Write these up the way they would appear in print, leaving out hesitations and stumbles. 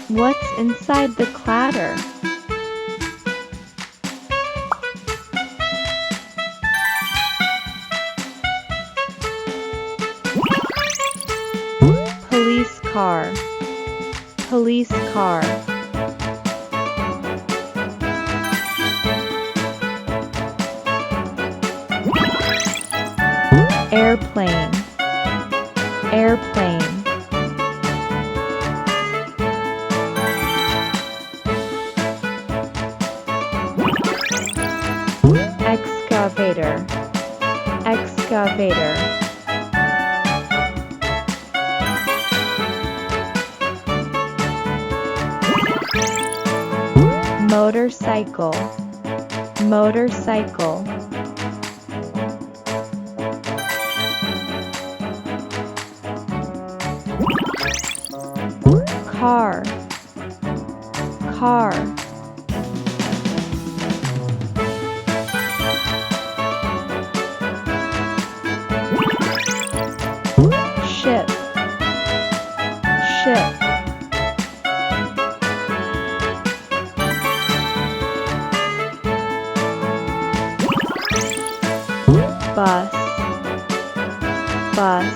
What's inside the clatter? Police car. Police car. Airplane. Airplane. Excavator. Excavator. Motorcycle. Motorcycle. Car. Car. Ship. Ship. Bus. Bus.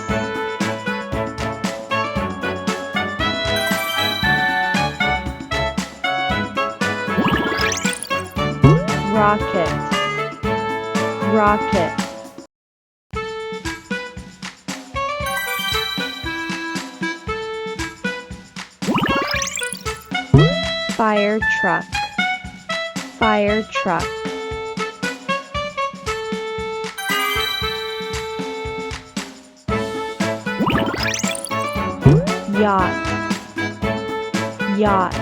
Rocket. Rocket. Fire truck. Fire truck. Yacht. Yacht.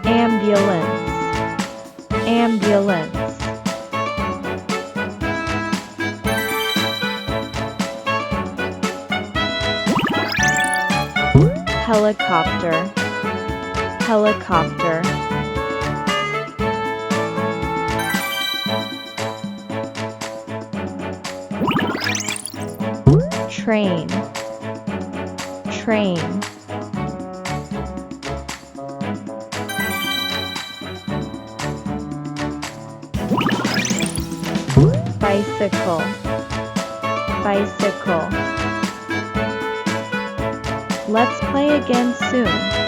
Ambulance. Ambulance. Helicopter. Helicopter. Train. Train. Bicycle. Bicycle. Let's play again soon.